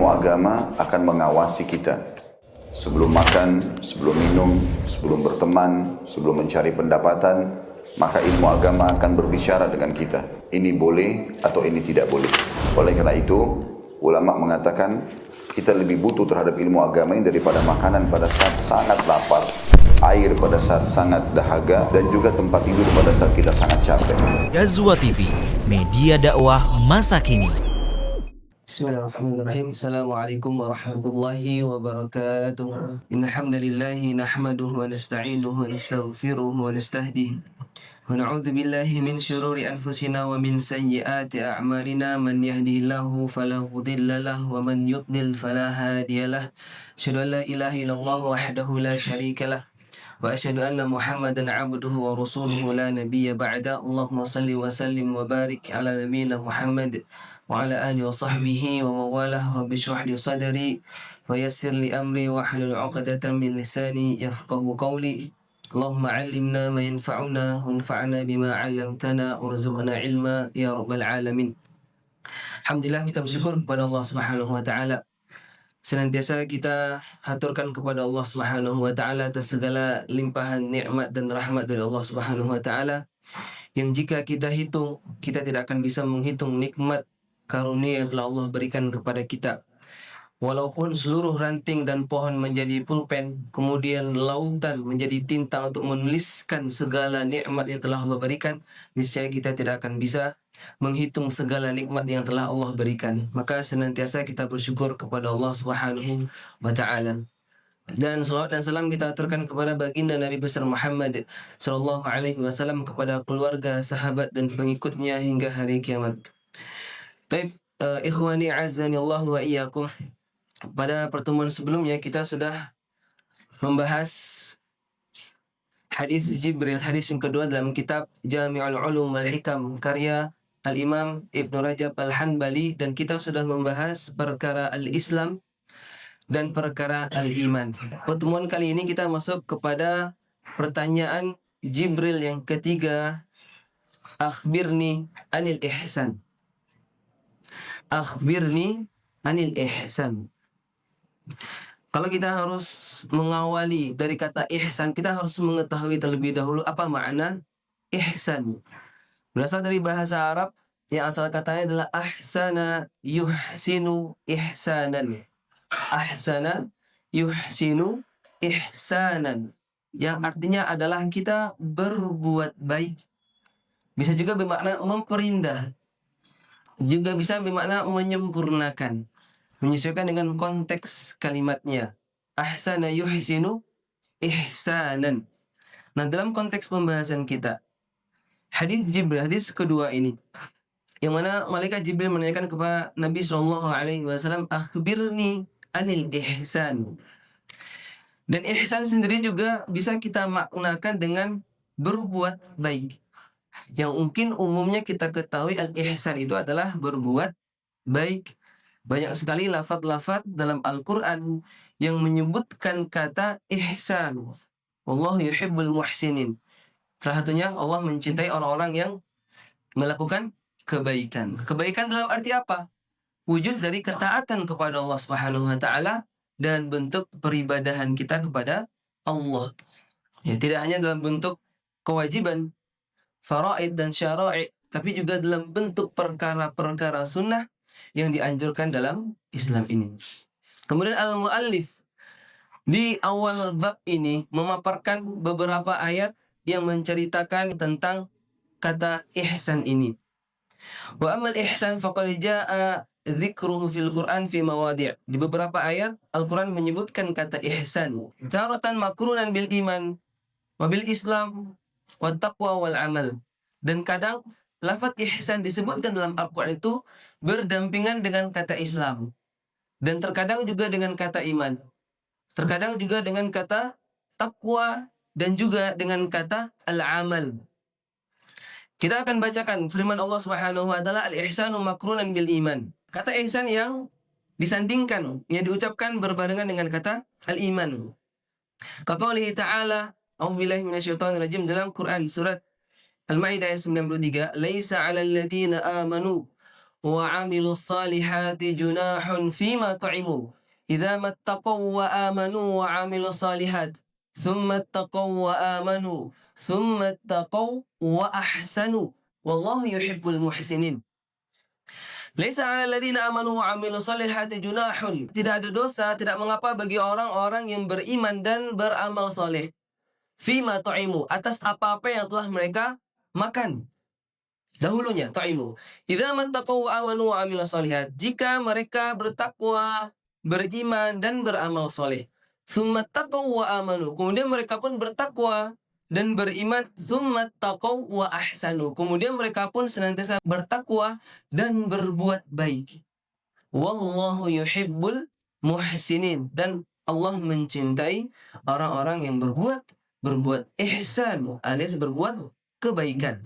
ilmu agama akan mengawasi kita. Sebelum makan, sebelum minum, sebelum berteman, sebelum mencari pendapatan, maka ilmu agama akan berbicara dengan kita. Ini boleh atau ini tidak boleh. Oleh karena itu, ulama mengatakan kita lebih butuh terhadap ilmu agama ini daripada makanan pada saat sangat lapar, air pada saat sangat dahaga, dan juga tempat tidur pada saat kita sangat capek. Ghazwa TV, media dakwah masa kini. Bismillahirrahmanirrahim. Assalamualaikum warahmatullahi wabarakatuh. Innal hamdalillahi nahmaduhu wa nasta'inuhu wa nastaghfiruhu wa nastahdihi. Wa na'udzu billahi min syururi anfusina wa min sayyiati a'malina. Man yahdihillahu fala mudilla lahu wa man yudlil fala hadiyalah. Asyhadu an la ilaha illallah wahdahu la syarikalah. Wa asyhadu anna Muhammadan 'abduhu wa rasuluhu la nabiyya ba'da. Allahumma shalli wa sallim wa barik ala nabiyyina Muhammad wa ala alihi wa sahbihi wa mawalah. Rabbi shrah li sadri wa yassir li amri wa hlul 'uqdatam min lisani yafqahu qawli. Allahumma 'allimna ma yanfa'una wanfa'na bima 'allamtana warzuqna ilma ya rabbal alamin. Alhamdulillah, kita bersyukur kepada Allah Subhanahu wa taala. Senantiasa kita haturkan kepada Allah Subhanahu wa taala atas segala limpahan nikmat dan rahmat dari Allah Subhanahu wa taala, yang jika kita hitung, kita tidak akan bisa menghitung nikmat karunia yang telah Allah berikan kepada kita. Walaupun seluruh ranting dan pohon menjadi pulpen, kemudian lautan menjadi tinta untuk menuliskan segala nikmat yang telah Allah berikan, niscaya kita tidak akan bisa menghitung segala nikmat yang telah Allah berikan. Maka senantiasa kita bersyukur kepada Allah Subhanahu wa taala. Dan salawat dan salam kita aturkan kepada baginda Nabi besar Muhammad sallallahu alaihi wasallam, kepada keluarga, sahabat dan pengikutnya hingga hari kiamat. Baik, ikhwani azani Allah wa iyyakum. Pada pertemuan sebelumnya kita sudah membahas hadis Jibril, hadis yang kedua dalam kitab Jami'ul Ulum wal Hikam karya Al-Imam Ibnu Rajab Al-Hanbali, dan kita sudah membahas perkara al-Islam dan perkara al-Iman. Pertemuan kali ini kita masuk kepada pertanyaan Jibril yang ketiga, akhbirni anil ihsan. Akhbirni anil ihsan. Kalau kita harus mengawali dari kata ihsan, kita harus mengetahui terlebih dahulu apa makna ihsan. Berasal dari bahasa Arab yang asal katanya adalah ahsana yuhsinu ihsanan. Ahsana yuhsinu ihsanan, yang artinya adalah kita berbuat baik. Bisa juga bermakna memperindah, juga bisa bermakna menyempurnakan, menyesuaikan dengan konteks kalimatnya. Ahsana yuhsinu ihsanan. Nah, dalam konteks pembahasan kita, hadis Jibril, hadis kedua ini, yang mana malaikat Jibril menanyakan kepada Nabi SAW, akhbirni anil ihsan. Dan ihsan sendiri juga bisa kita maknakan dengan berbuat baik. Yang mungkin umumnya kita ketahui al-ihsan itu adalah berbuat baik. Banyak sekali lafaz-lafaz dalam Al-Quran yang menyebutkan kata ihsan. Wallahu yuhibbul muhsinin. Salah satunya Allah mencintai orang-orang yang melakukan kebaikan. Kebaikan dalam arti apa? Wujud dari ketaatan kepada Allah Subhanahu wa taala dan bentuk peribadahan kita kepada Allah. Ya, tidak hanya dalam bentuk kewajiban, faraid dan syara'i, tapi juga dalam bentuk perkara-perkara sunnah yang dianjurkan dalam Islam ini. Kemudian al-muallif di awal bab ini memaparkan beberapa ayat yang menceritakan tentang kata ihsan ini. Wa amal ihsan faqad jaa dzikruhu fil Qur'an fi mawadhi'. Di beberapa ayat Al-Qur'an menyebutkan kata ihsan taratan makrunan bil iman wa bil Islam wa taqwa wal amal. Dan kadang lafaz ihsan disebutkan dalam Al-Quran itu berdampingan dengan kata Islam, dan terkadang juga dengan kata iman, terkadang juga dengan kata taqwa, dan juga dengan kata al-amal. Kita akan bacakan firman Allah Subhanahu wa taala, al-ihsanu makrunan bil iman. Kata ihsan yang disandingkan, yang diucapkan berbarengan dengan kata al-iman. Kaqaulihi ta'ala, a'udzubillahi minasyaitonir rajim, dalam Quran surat Al-Maidah ayat 93, laisa 'alal ladzina amanu وعملوا الصالحات جناح فيما طعموا إذا ما اتقوا وآمنوا وعملوا الصالحات ثم اتقوا وآمنوا ثم اتقوا وأحسنوا والله يحب المحسنين. Laisa 'alal ladzina amanu wa 'amilus solihati junahun. Tidak ada dosa, tidak mengapa bagi orang-orang yang beriman dan beramal soleh. Fima ta'imu, atas apa-apa yang telah mereka makan. Dahulunya, ta'imu. Idza mattaqu wa amanu wa 'amilus solihat. Jika mereka bertakwa, beriman dan beramal soleh. Tsumma taqaw wa amanu. Kemudian mereka pun bertakwa dan beriman, tsumma taqaw wa ahsanu. Kemudian mereka pun senantiasa bertakwa dan berbuat baik. Wallahu yuhibbul muhsinin. Dan Allah mencintai orang-orang yang berbuat ihsan alias berbuat kebaikan.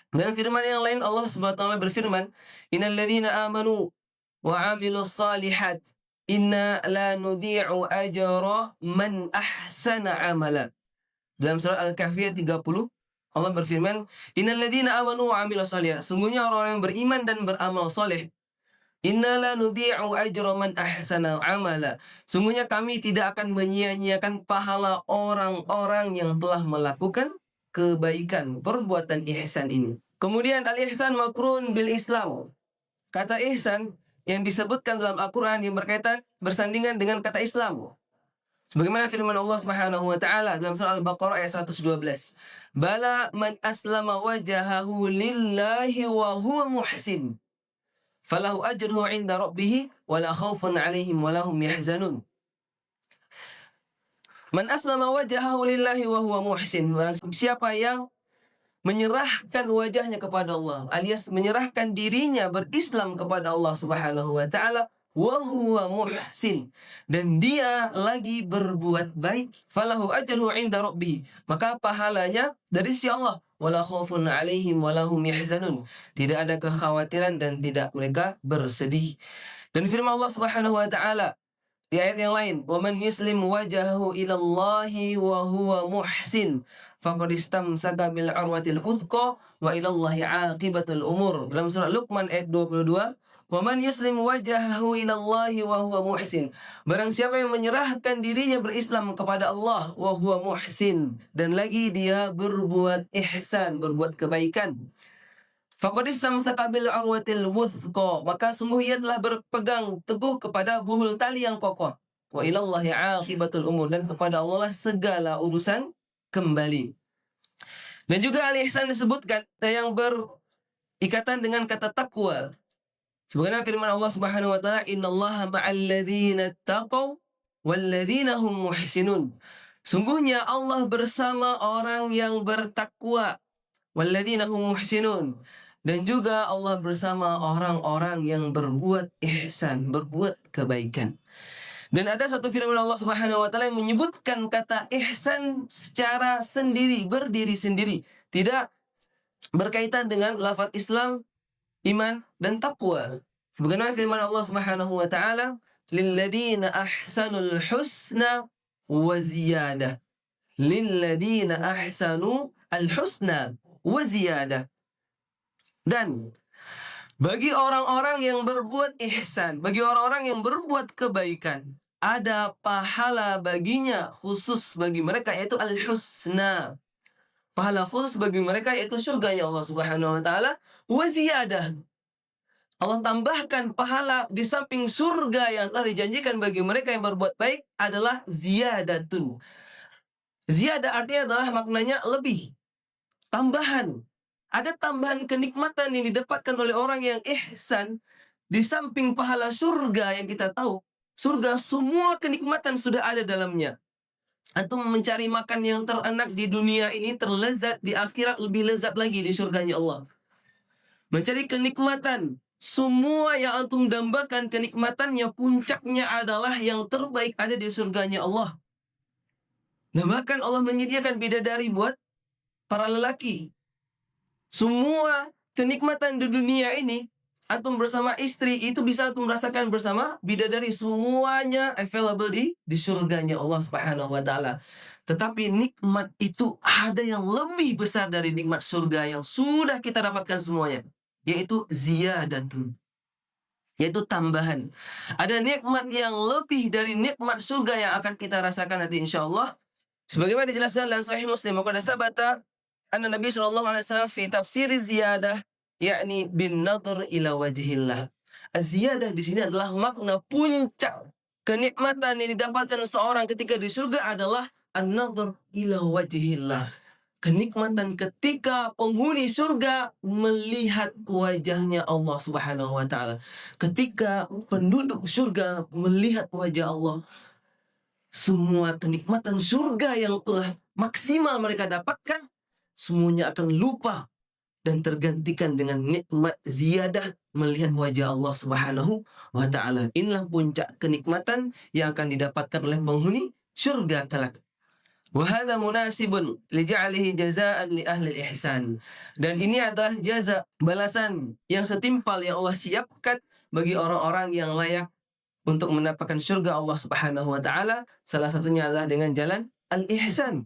Dan firman yang lain Allah Subhanahu wa taala berfirman, "Innal ladzina amanu wa 'amilus solihat inna la nudhi'u ajra man ahsana 'amala." Dalam surat Al-Kahfi 30 Allah berfirman, "Innal ladzina amanu wa 'amilus solihat." Sungguhnya orang yang beriman dan beramal soleh. Inna la nudhi'u ajra man ahsana 'amala. Sungguhnya kami tidak akan menyia-nyiakan pahala orang-orang yang telah melakukan kebaikan, perbuatan ihsan ini. Kemudian al-ihsan makrun bil Islam. Kata ihsan yang disebutkan dalam Al-Quran yang berkaitan bersandingan dengan kata Islam. Sebagaimana firman Allah Subhanahu wa taala dalam surah Al-Baqarah ayat 112. Bala man aslama wajahahu lillahi wa huwa muhsin. Falahu ajruhu 'inda rabbih wa la khaufun 'alaihim wa lahum yahzanun. Man aslama wajahahu lillahi wa huwa muhsin. Siapa yang menyerahkan wajahnya kepada Allah alias menyerahkan dirinya berislam kepada Allah Subhanahu wa taala wa huwa muhsin dan dia lagi berbuat baik, falahu ajruhu 'inda rabbih, maka pahalanya dari sisi Allah, wala khaufun 'alaihim wala hum yahzanun, tidak ada kekhawatiran dan tidak mereka bersedih. Dan firman Allah Subhanahu wa taala di ayat yang lain, wa man yuslim wajahahu ilallahi wa huwa muhsin faqad istamsaka bil urwatil wuthqa wa ilallahi 'aqibatul umur. Dalam surah Luqman ayat 22, wa man yuslim wajahahu ilallahi wa huwa muhsin. Barang siapa yang menyerahkan dirinya berislam kepada Allah wa huwa muhsin dan lagi dia berbuat ihsan, berbuat kebaikan. Faqad istamsaka bil urwatil wuthqa, maka sungguh ia telah berpegang teguh kepada buhul tali yang kokoh. Wa ilallahi 'aqibatul umur, dan kepada Allah lah segala urusan kembali. Dan juga al-ihsan disebutkan yang berikatan dengan kata takwa. Sebagaimana firman Allah Subhanahu wa taala, "Innallaha ma'al ladzina taqaw wal ladzina hum muhsinun." Sungguhnya Allah bersama orang yang bertakwa, wal ladzina hum muhsinun, dan juga Allah bersama orang-orang yang berbuat ihsan, berbuat kebaikan. Dan ada satu firman Allah Subhanahu wa taala yang menyebutkan kata ihsan secara sendiri, berdiri sendiri, tidak berkaitan dengan lafaz Islam, iman dan takwa. Sebagaimana firman Allah Subhanahu wa taala, "Lilladzina ahsanul husna wa ziyadah." Lilladzina ahsanu al-husna wa ziyadah. Dan bagi orang-orang yang berbuat ihsan, bagi orang-orang yang berbuat kebaikan, ada pahala baginya khusus bagi mereka, yaitu al-husna. Pahala khusus bagi mereka yaitu surganya Allah Subhanahu wa taala, wa ziyadah. Allah tambahkan pahala di samping surga yang telah dijanjikan bagi mereka yang berbuat baik adalah ziyadatun. Ziyadah artinya adalah maknanya lebih, tambahan. Ada tambahan kenikmatan yang didapatkan oleh orang yang ihsan di samping pahala surga yang kita tahu. Surga semua kenikmatan sudah ada dalamnya. Antum mencari makan yang terenak di dunia ini terlezat, di akhirat lebih lezat lagi di surganya Allah. Mencari kenikmatan, semua yang antum dambakan kenikmatannya, puncaknya adalah yang terbaik ada di surganya Allah. Nah, bahkan Allah menyediakan bidadari buat para lelaki. Semua kenikmatan di dunia ini, antum bersama istri itu bisa antum rasakan bersama bidadari, semuanya available di surganya Allah Subhanahu wa taala. Tetapi nikmat itu ada yang lebih besar dari nikmat surga yang sudah kita dapatkan semuanya, yaitu ziyadatun. yaitu tambahan. Ada nikmat yang lebih dari nikmat surga yang akan kita rasakan nanti insyaallah. Sebagaimana dijelaskan dalam Sahih Muslim, maka thabata anna Nabi sallallahu alaihi wasallam fi tafsir ziyadah yakni bin nadhr ila wajhillah. Az-ziyadah di sini adalah makna puncak kenikmatan yang didapatkan seorang ketika di surga adalah an-nadhr ila wajhillah. Kenikmatan ketika penghuni surga melihat wajahnya Allah Subhanahu wa taala. Ketika penduduk surga melihat wajah Allah, semua kenikmatan surga yang telah maksimal mereka dapatkan semuanya akan lupa dan tergantikan dengan nikmat ziyadah melihat wajah Allah Subhanahu wa taala. Inilah puncak kenikmatan yang akan didapatkan oleh penghuni surga kelak. Wa hadza munasibun li ja'alihi jazaa'an li ahli al-ihsan. Dan ini adalah jaza, balasan yang setimpal yang Allah siapkan bagi orang-orang yang layak untuk mendapatkan surga Allah Subhanahu wa taala. Salah satunya adalah dengan jalan al-ihsan.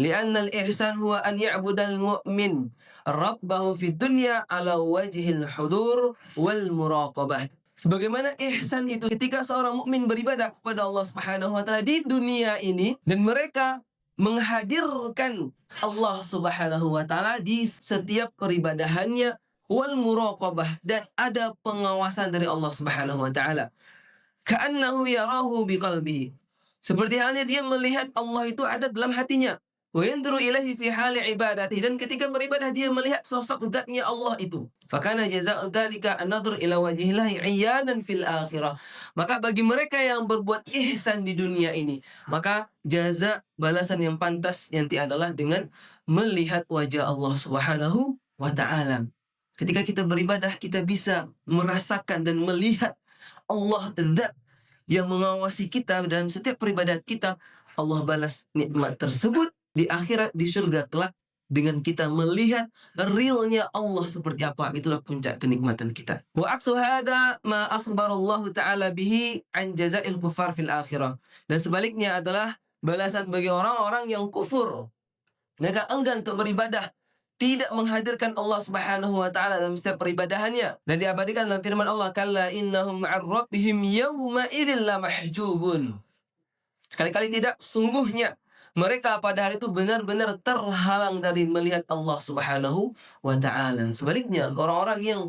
Lianna al-ihsan huwa an ya'budal mu'min rabbahu fid dunya ala wajhil hudur wal muraqabah. Sebagaimana ihsan itu ketika seorang mukmin beribadah kepada Allah Subhanahu wa taala di dunia ini dan mereka menghadirkan Allah Subhanahu wa taala di setiap peribadahannya, wal muraqabah, dan ada pengawasan dari Allah Subhanahu wa taala. Ka'annahu yarahu biqalbihi. Seperti halnya dia melihat Allah itu ada dalam hatinya. Wa yanzuru ilaihi fi hali ibadati, dan ketika beribadah dia melihat sosok zatnya Allah itu. Fakana jazaa'u dzalika an-nadhr ila wajhillahi 'iyanan fil akhirah. Maka bagi mereka yang berbuat ihsan di dunia ini, maka jaza balasan yang pantas nanti adalah dengan melihat wajah Allah Subhanahu wa taala. Ketika kita beribadah, kita bisa merasakan dan melihat Allah zat yang mengawasi kita dalam setiap peribadahan kita. Allah balas nikmat tersebut di akhirat, di surga kelak, dengan kita melihat realnya Allah seperti apa. Itulah puncak kenikmatan kita. Wa aqsu hadha ma akhbarallahu ta'ala bihi an jazail kufar fil akhirah. Dan sebaliknya adalah balasan bagi orang-orang yang kufur. Mereka enggan untuk beribadah, tidak menghadirkan Allah Subhanahu wa taala dalam setiap peribadahannya. Dan diabadikan dalam firman Allah, kalla innahum ma'ar rabbihim yawma idzin lamahjubun. Sekali-kali tidak, sungguhnya mereka pada hari itu benar-benar terhalang dari melihat Allah Subhanahu wa taala. Sebaliknya, orang-orang yang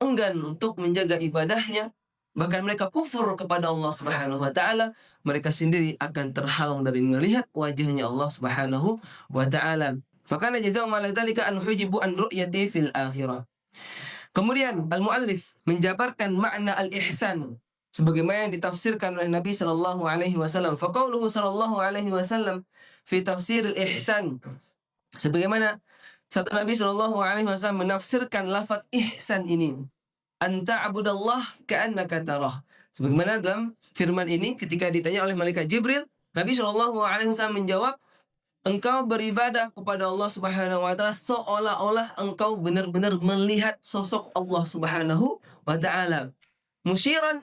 enggan untuk menjaga ibadahnya, bahkan mereka kufur kepada Allah Subhanahu wa taala, mereka sendiri akan terhalang dari melihat wajahnya Allah Subhanahu wa taala. Fakana jazaa'u ala dzalika an hujibu an ru'yati fil akhirah. Kemudian al-muallif menjabarkan makna al-ihsan sebagaimana yang ditafsirkan oleh Nabi sallallahu alaihi wasallam. Faqauluhu sallallahu alaihi wasallam fi tafsir al-ihsan. Sebagaimana satu Nabi sallallahu alaihi wasallam menafsirkan lafaz ihsan ini, anta abudallah ka'annaka tarah. Sebagaimana dalam firman ini ketika ditanya oleh malaikat Jibril, Nabi sallallahu alaihi wasallam menjawab, engkau beribadah kepada Allah Subhanahu wa taala seolah-olah engkau benar-benar melihat sosok Allah Subhanahu wa taala. Musyiran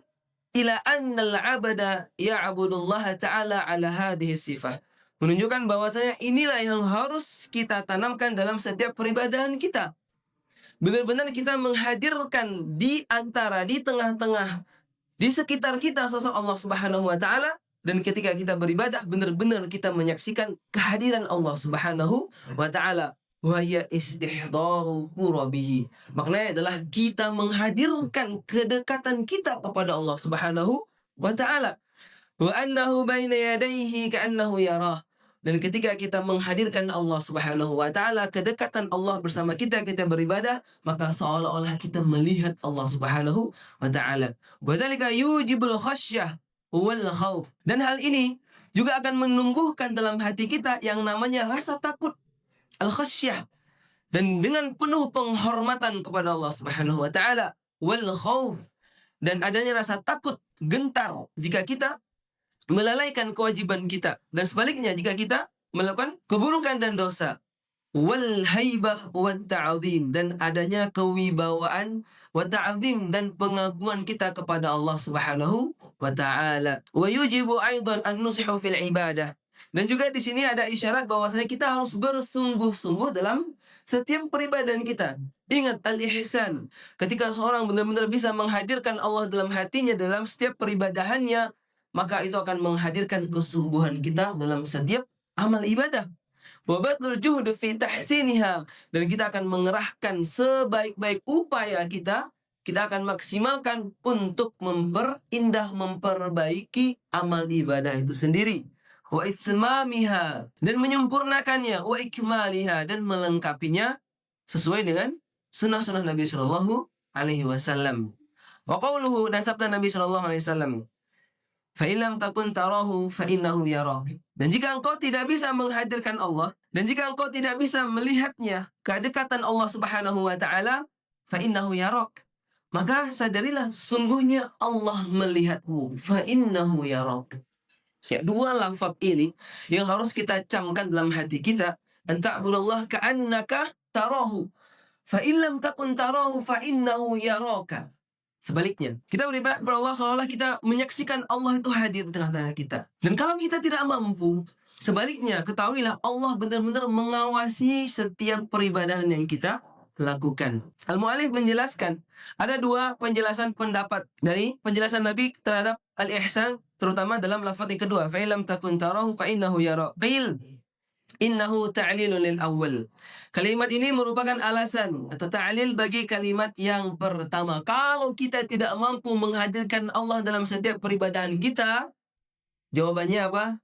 ila anna al-'abada ya'budullah ta'ala ala hadhihi sifah. Menunjukkan bahwasanya inilah yang harus kita tanamkan dalam setiap peribadahan kita. Benar-benar kita menghadirkan di antara, di tengah-tengah, di sekitar kita sosok Allah Subhanahu wa taala. Dan ketika kita beribadah, benar-benar kita menyaksikan kehadiran Allah Subhanahu wa ta'ala. Wa ya istihdaru qurabihi. Maknanya adalah kita menghadirkan kedekatan kita kepada Allah Subhanahu wa ta'ala. Wa annahu baina yadayhi ka'annahu yarah. Dan ketika kita menghadirkan Allah Subhanahu wa ta'ala, kedekatan Allah bersama kita beribadah, maka seolah-olah kita melihat Allah Subhanahu wa ta'ala. Wa dzalika yujibul khasyah wal khauf. Dan hal ini juga akan menumbuhkan dalam hati kita yang namanya rasa takut, al-khasyah, dan dengan penuh penghormatan kepada Allah Subhanahu wa taala, wal khauf, dan adanya rasa takut, gentar jika kita melalaikan kewajiban kita, dan sebaliknya jika kita melakukan keburukan dan dosa. Wal haibah wa ta'zim, dan adanya kewibawaan, wa ta'zim, dan pengagungan kita kepada Allah Subhanahu wa ta'ala. Wa yujibu aidan an-nushu fil ibadah, Dan juga di sini ada isyarat bahwasanya kita harus bersungguh-sungguh dalam setiap peribadahan kita. Ingat al-ihsan. Ketika seorang benar-benar bisa menghadirkan Allah dalam hatinya dalam setiap peribadahannya, maka itu akan menghadirkan kesungguhan kita dalam setiap amal ibadah. Wa badlul juhdi fi tahsiniha, dan kita akan mengerahkan sebaik-baik upaya kita akan maksimalkan untuk memperindah, memperbaiki amal ibadah itu sendiri. Wa itmamiha, dan menyempurnakannya, wa ikmaliha, dan melengkapinya sesuai dengan sunnah-sunnah Nabi Shallallahu Alaihi Wasallam. Wa qauluhu, dan sabda Nabi Shallallahu Alaihi Wasallam, fa illam takun tarahu fa innahu yarak. Dan jika engkau tidak bisa menghadirkan Allah, dan jika engkau tidak bisa melihatnya, kedekatan Allah Subhanahu wa taala, fa innahu yarak, maka sadarilah sesungguhnya Allah melihatmu. Fa innahu yarak. Ya, dua lafaz ini yang harus kita camkan dalam hati kita. An ta'budallah ka'annaka tarahu, fa illam takun tarahu fa innahu yaraka. Sebaliknya, kita beribadah kepada Allah seolah kita menyaksikan Allah itu hadir di tengah-tengah kita. Dan kalau kita tidak mampu, sebaliknya ketahuilah Allah benar-benar mengawasi setiap peribadahan yang kita lakukan. Al-Mu'allif menjelaskan ada dua penjelasan pendapat dari penjelasan Nabi terhadap al-ihsan, terutama dalam lafaz yang kedua, fa illam takun tarahu fa innahu yara. Qil innahu ta'lilun lil awwal. Kalimat ini merupakan alasan atau ta'lil bagi kalimat yang pertama. Kalau kita tidak mampu menghadirkan Allah dalam setiap peribadahan kita, jawabannya apa?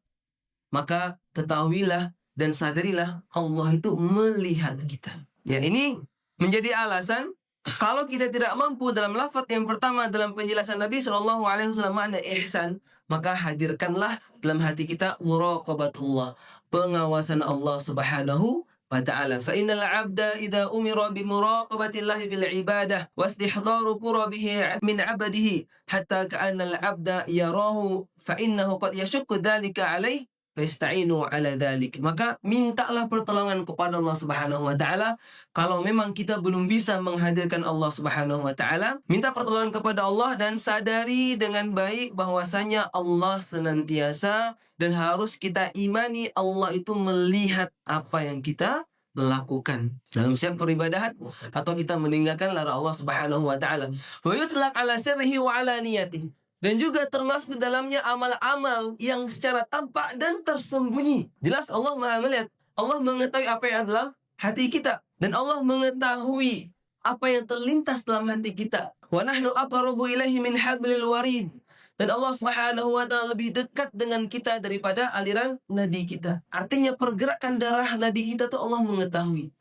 Maka ketahuilah dan sadarilah Allah itu melihat kita. Ya, ini menjadi alasan kalau kita tidak mampu dalam lafaz yang pertama dalam penjelasan Nabi Shallallahu Alaihi Wasallam makna ihsan, maka hadirkanlah dalam hati kita muraqabatullah, pengawasan Allah Subhanahu wa taala. Fa innal 'abda idza umira bi muraqabatillahi fil ibadah wa istihdharu qurbihi min 'abdihi hatta ka'anna al-'abda yarahu fa innahu qad yashukku dzalika 'alaihi fasta'inu 'ala dzalik. Maka mintalah pertolongan kepada Allah Subhanahu wa taala. Kalau memang kita belum bisa menghadirkan Allah Subhanahu wa taala, minta pertolongan kepada Allah dan sadari dengan baik bahwasanya Allah senantiasa dan harus kita imani Allah itu melihat apa yang kita lakukan dalam setiap peribadahan atau kita meninggalkan larangan Allah Subhanahu wa taala. Wa yutlaq 'ala sirrihi wa 'ala niyatihi. Dan juga termasuk di dalamnya amal-amal yang secara tampak dan tersembunyi. Jelas Allah Maha melihat. Allah mengetahui apa yang ada dalam hati kita. Dan Allah mengetahui apa yang terlintas dalam hati kita. Wa nahnu aqrabu ilaihi min hablil warid. Dan Allah Subhanahu wa taala lebih dekat dengan kita daripada aliran nadi kita. Artinya pergerakan darah nadi kita tuh Allah mengetahui.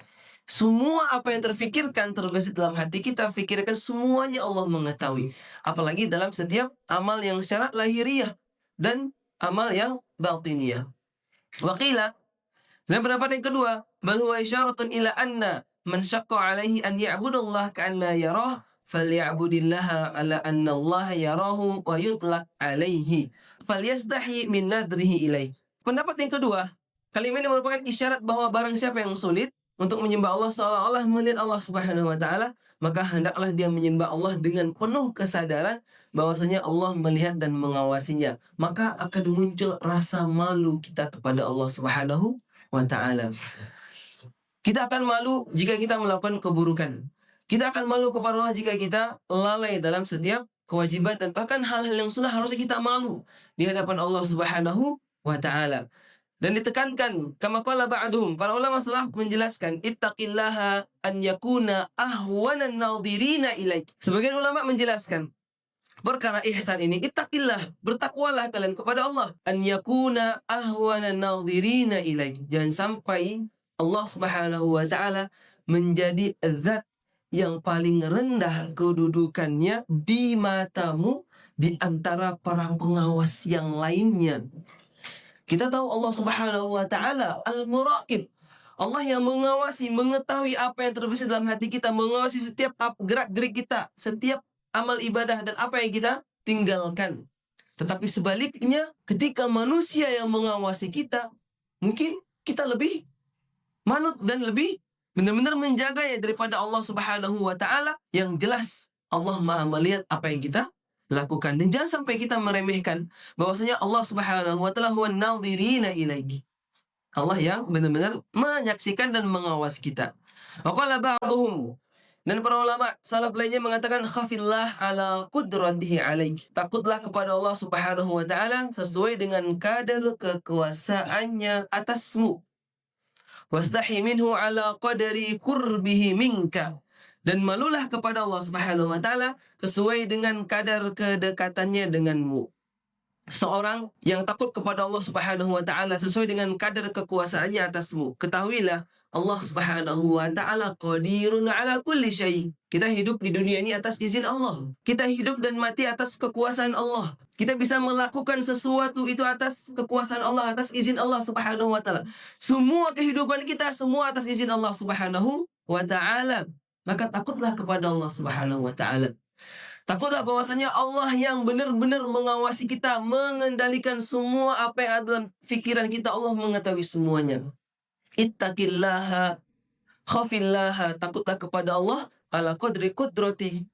Semua apa yang terfikirkan terbesit dalam hati kita, fikirkan semuanya Allah mengetahui. Apalagi dalam setiap amal yang secara lahiriah dan amal yang batiniyah. Waqila, dan pendapat yang kedua, bal huwa isyaratun ila anna man syaqqa alaihi an ya'budallah ka'anna yarah falya'budillaha ala anna Allah yarahu wa yutlaq alaihi falyastahi min nadrihi ilaih. Pendapat yang kedua, kalimat ini merupakan isyarat bahwa barang siapa yang sulit untuk menyembah Allah seolah-olah melihat Allah Subhanahu wa taala, maka hendaklah dia menyembah Allah dengan penuh kesadaran bahwasanya Allah melihat dan mengawasinya. Maka akan muncul rasa malu kita kepada Allah Subhanahu wa taala. Kita akan malu jika kita melakukan keburukan. Kita akan malu kepada Allah jika kita lalai dalam setiap kewajiban dan bahkan hal-hal yang sunnah harusnya kita malu di hadapan Allah Subhanahu wa taala. Dan ditekankan, kama qala ba'duhum, para ulama setelah menjelaskan, ittaqillaha an yakuna ahwanan nadhirina ilaik. Sebagian ulama menjelaskan perkara ihsan ini, ittaqillah, bertakwalah kalian kepada Allah, an yakuna ahwanan nadhirina ilaik. Jangan sampai Allah Subhanahu wa taala menjadi zat yang paling rendah kedudukannya di matamu di antara para pengawas yang lainnya. Kita tahu Allah Subhanahu wa taala Al-Muraqib. Allah yang mengawasi, mengetahui apa yang terbesit dalam hati kita, mengawasi setiap gerak-gerik kita, setiap amal ibadah dan apa yang kita tinggalkan. Tetapi sebaliknya, ketika manusia yang mengawasi kita, mungkin kita lebih manut dan lebih benar-benar menjaganya daripada Allah Subhanahu wa taala yang jelas Allah Maha melihat apa yang kita lakukan. Dan jangan sampai kita meremehkan bahwasanya Allah Subhanahu wa taala huwan nadhirina ilaihi. Allah yang benar-benar menyaksikan dan mengawasi kita. Wa qala ba'dhum, dan para ulama salaf lainnya mengatakan khafillah ala qudratihi alaik. Takutlah kepada Allah Subhanahu wa taala sesuai dengan kadar kekuasaannya atasmu. Wastahi minhu ala qadari qurbihi minka. Dan malulah kepada Allah Subhanahu wa taala sesuai dengan kadar kedekatannya denganmu. Seorang yang takut kepada Allah Subhanahu wa taala sesuai dengan kadar kekuasaannya atasmu. Ketahuilah Allah Subhanahu wa taala qadirun ala kulli syai. Kita hidup di dunia ini atas izin Allah. Kita hidup dan mati atas kekuasaan Allah. Kita bisa melakukan sesuatu itu atas kekuasaan Allah, atas izin Allah Subhanahu wa taala. Semua kehidupan kita semua atas izin Allah Subhanahu wa taala. Maka takutlah kepada Allah Subhanahu wa taala. Takutlah bahwasanya Allah yang benar-benar mengawasi kita, mengendalikan semua apa yang ada dalam fikiran kita. Allah mengetahui semuanya. Ittaqillaha khafillaha, takutlah kepada Allah ala qadri qudrati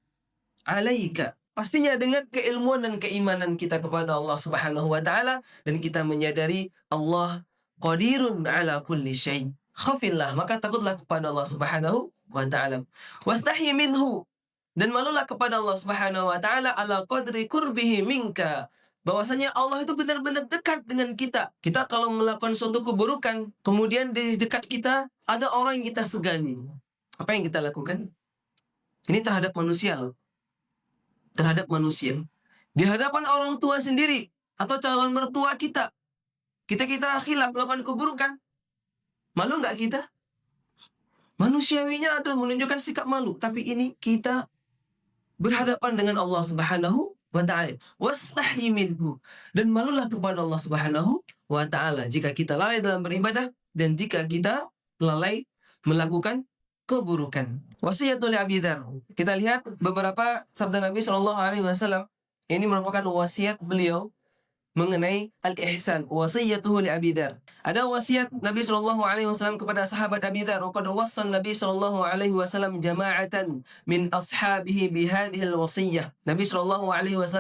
alaika. Pastinya dengan keilmuan dan keimanan kita kepada Allah Subhanahu wa taala, dan kita menyadari Allah qadirun ala kulli syai. Khafillah, maka takutlah kepada Allah Subhanahu wa taala. Wastahi minhu, dan malulah kepada Allah Subhanahu wa taala ala qadri qurbihi minka. Bahwasanya Allah itu benar-benar dekat dengan kita. Kita kalau melakukan suatu keburukan, kemudian di dekat kita ada orang yang kita segani. Apa yang kita lakukan? Ini terhadap manusia loh. Terhadap manusia. Di hadapan orang tua sendiri atau calon mertua kita. Kita khilaf melakukan keburukan. Malu nggak kita? Manusiawinya adalah menunjukkan sikap malu. Tapi ini kita berhadapan dengan Allah Subhanahu wa ta'ala. Wastahi minhu, dan malulah kepada Allah Subhanahu wa ta'ala jika kita lalai dalam beribadah dan jika kita lalai melakukan keburukan. Wasiyatul Abi Dzar. Kita lihat beberapa sabda Nabi SAW. Ini merupakan wasiat beliau mengenai al-ihsan. Wasiyatuhu li Abi Dzar. Ada wasiat Nabi SAW kepada sahabat Abi Dzar. Qad wassan Nabi SAW jama'atan min ashabihi bihadhihi al-wasiyah. Nabi SAW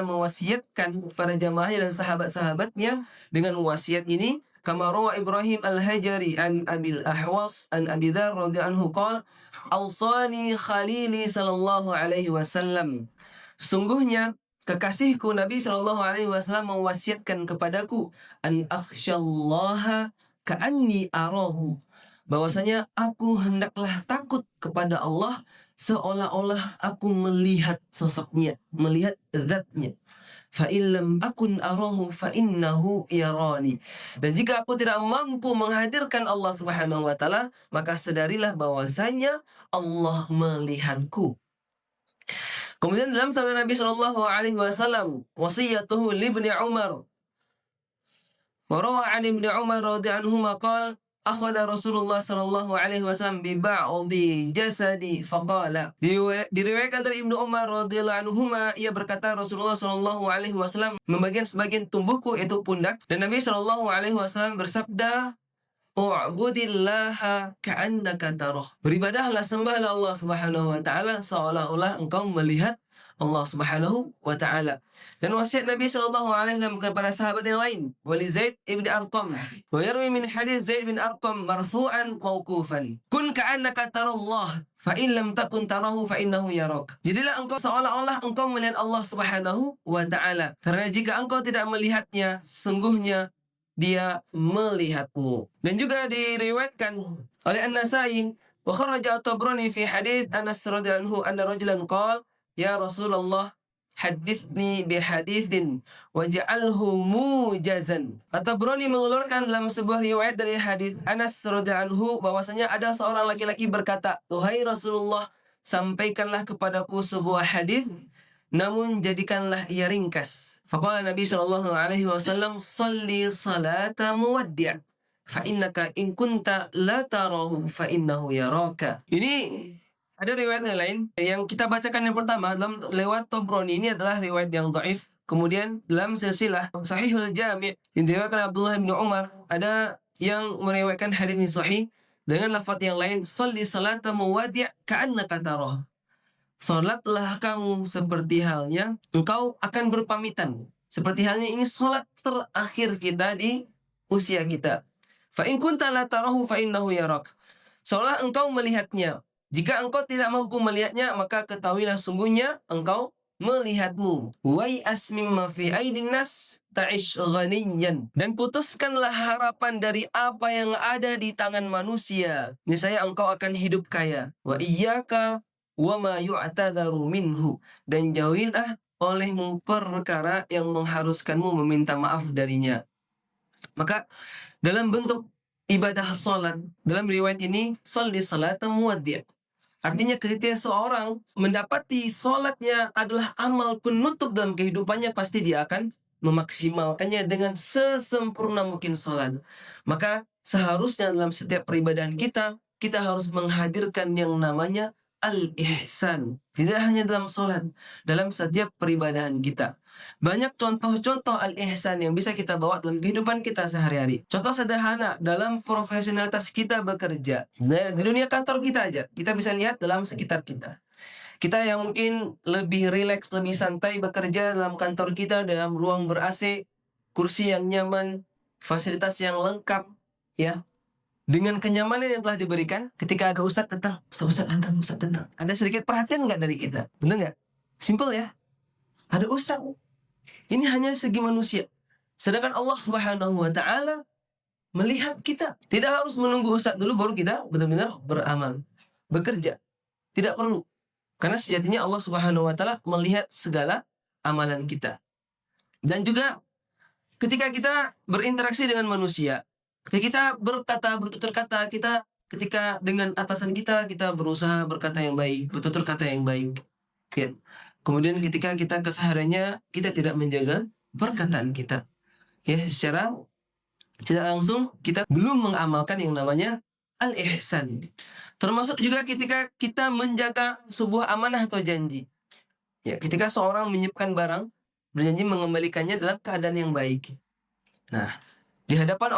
mewasiatkan para jamaahnya dan sahabat-sahabatnya dengan wasiat ini. Kama rawa Ibrahim al-Hajari an Abil Ahwas an Abi Dzar radhiyallahu anhu qala awsani khalili sallallahu alaihi wasallam. Sungguhnya kekasihku Nabi SAW mewasiatkan kepadaku an akhsyallaha ka'anni arahu, bahwasanya aku hendaklah takut kepada Allah seolah-olah aku melihat sosoknya, melihat zatnya. Fa illam akun arahu fa innahu yarani. Dan jika aku tidak mampu menghadirkan Allah Subhanahu wa taala, maka sadarilah bahwasanya Allah melihatku. Kemudian dalam sabda Nabi SAW, wasiyatuhu li Ibni Umar. Wa rawa 'an Ibni Umar radhiyallahu anhu qala akhadha Rasulullah sallallahu alaihi wasallam bi ba'dhi jasadi faqala. Diriwayatkan dari Ibnu Umar radhiyallahu anhu, ia berkata Rasulullah sallallahu alaihi wasallam membagian sebagian tubuhku yaitu pundak, dan Nabi sallallahu alaihi wasallam bersabda, "U'budillaha ka'annaka tarah." Beribadahlah, sembahlah Allah Subhanahu wa taala seolah-olah engkau melihat Allah Subhanahu wa taala. Dan wasiat Nabi sallallahu alaihi wasallam kepada sahabat yang lain, wali Zaid ibn Arqam. Wa yarwi min hadis Zaid bin Arqam marfu'an mauqufan. Kun ka'annaka tarallah fa in lam takun tarahu fa innahu yarak. Jadilah engkau seolah-olah engkau melihat Allah Subhanahu wa taala. Karena jika engkau tidak melihatnya, sungguhnya dia melihatmu. Dan juga diriwayatkan oleh An-Nasa'i wa kharaja At-Tabrani fi hadits Anas radhiyallahu anhu anna rajulan qala ya Rasulullah hadithni bi hadithin waj'alhu mujazan. At-Tabrani mengeluarkan dalam sebuah riwayat dari hadis Anas radhiyallahu anhu bahwasanya ada seorang laki-laki berkata, "Tuhai Rasulullah, sampaikanlah kepadaku sebuah hadis, namun jadikanlah ia ringkas." Faqala Nabi sallallahu alaihi wasallam, "Shalli salata muwaddi', fa innaka in kunta la tarahu fa innahu yaraka." Ini ada riwayat yang lain yang kita bacakan. Yang pertama dalam lewat Tabrani, ini adalah riwayat yang dhaif. Kemudian dalam silsilah Sahihul Jami' yang diriwayatkan Abdullah bin Umar, ada yang meriwayatkan hadis ini sahih dengan lafaz yang lain, "Shalli salata muwaddi' ka'annaka tarah." Salatlah kamu seperti halnya engkau akan berpamitan. Seperti halnya ini salat terakhir kita di usia kita. Fa in kunta la tarahu fa innahu yarak. Seolah engkau melihatnya. Jika engkau tidak mampu melihatnya, maka ketahuilah sungguhnya engkau melihatmu. Wai'as mimma fi aidin nas ta'ish ghaniyan. Dan putuskanlah harapan dari apa yang ada di tangan manusia. Niscaya engkau akan hidup kaya. Wa iyyaka wa ma yu'tadharu minhu. Dan jauhilah olehmu perkara yang mengharuskanmu meminta maaf darinya. Maka dalam bentuk ibadah salat, dalam riwayat ini, salli salatan muwaddi'. Artinya ketika seorang mendapati salatnya adalah amal penutup dalam kehidupannya, pasti dia akan memaksimalkannya dengan sesempurna mungkin salat. Maka seharusnya dalam setiap peribadahan kita, kita harus menghadirkan yang namanya al-ihsan. Tidak hanya dalam salat, dalam setiap peribadahan kita. Banyak contoh-contoh al-ihsan yang bisa kita bawa dalam kehidupan kita sehari-hari. Contoh sederhana, dalam profesionalitas kita bekerja. Nah, di dunia kantor kita aja, kita bisa lihat dalam sekitar kita. Kita yang mungkin lebih rileks, lebih santai bekerja dalam kantor kita, dalam ruang ber-AC, kursi yang nyaman, fasilitas yang lengkap, ya. Dengan kenyamanan yang telah diberikan, ketika ada ustadz datang, ustadz datang. Ada sedikit perhatian nggak dari kita? Benar nggak? Simple ya. Ada ustadz. Ini hanya segi manusia. Sedangkan Allah Subhanahu wa Ta'ala melihat kita. Tidak harus menunggu ustadz dulu baru kita benar-benar beramal, bekerja. Tidak perlu. Karena sejatinya Allah Subhanahu wa Ta'ala melihat segala amalan kita. Dan juga ketika kita berinteraksi dengan manusia, ketika kita bertutur kata, kita ketika dengan atasan kita berusaha berkata yang baik, bertutur kata yang baik. Ya. Kemudian ketika kita kesehariannya kita tidak menjaga perkataan kita. Ya, secara tidak langsung kita belum mengamalkan yang namanya al-ihsan. Termasuk juga ketika kita menjaga sebuah amanah atau janji. Ya, ketika seorang menyiapkan barang, berjanji mengembalikannya dalam keadaan yang baik. Nah, di hadapan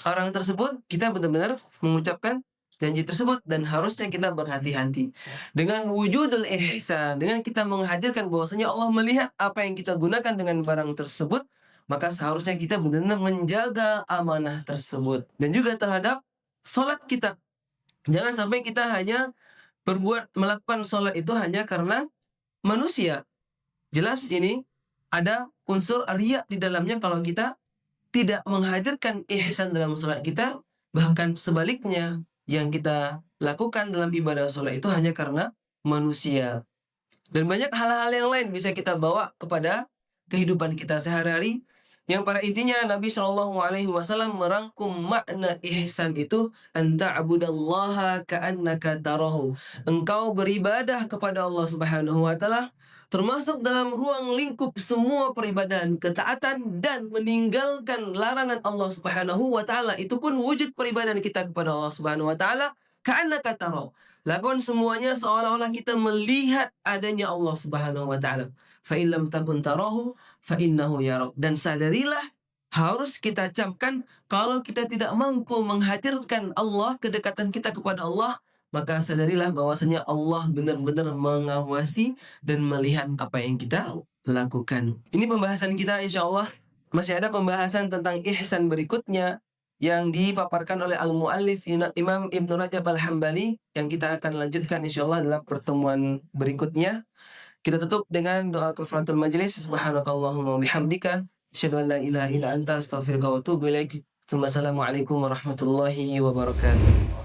orang tersebut kita benar-benar mengucapkan janji tersebut, dan harusnya kita berhati-hati dengan wujudul ihsan, dengan kita menghadirkan bahwasanya Allah melihat apa yang kita gunakan dengan barang tersebut, maka seharusnya kita benar-benar menjaga amanah tersebut. Dan juga terhadap salat kita, jangan sampai kita hanya melakukan salat itu hanya karena manusia. Jelas ini ada unsur riya di dalamnya kalau kita tidak menghadirkan ihsan dalam salat kita. Bahkan sebaliknya, yang kita lakukan dalam ibadah sholat itu hanya karena manusia. Dan banyak hal-hal yang lain bisa kita bawa kepada kehidupan kita sehari-hari, yang pada intinya Nabi SAW merangkum makna ihsan itu, anta abudallaha ka'annaka tarahu. Engkau beribadah kepada Allah Subhanahu wa Ta'ala, termasuk dalam ruang lingkup semua peribadahan, ketaatan dan meninggalkan larangan Allah Subhanahu wa Ta'ala. Itu pun wujud peribadahan kita kepada Allah Subhanahu wa Ta'ala. Ka'annaka tarahu. Lakukan semuanya seolah-olah kita melihat adanya Allah Subhanahu wa Ta'ala. Fa in lam takun tarahu fa innahu yarak. Dan sadarilah, harus kita camkan, kalau kita tidak mampu menghadirkan Allah, kedekatan kita kepada Allah, maka sadarilah bahwasanya Allah benar-benar mengawasi dan melihat apa yang kita lakukan. Ini pembahasan kita, insya Allah. Masih ada pembahasan tentang ihsan berikutnya yang dipaparkan oleh al-muallif Imam Ibn Rajab al-Hambali, yang kita akan lanjutkan insya Allah dalam pertemuan berikutnya. Kita tutup dengan doa kafaratul majlis. Subhanakallahumma wa bihamdika, asyhadu an la ilaha illa anta, astaghfiruka wa atubu ilaik. Assalamualaikum warahmatullahi wabarakatuh.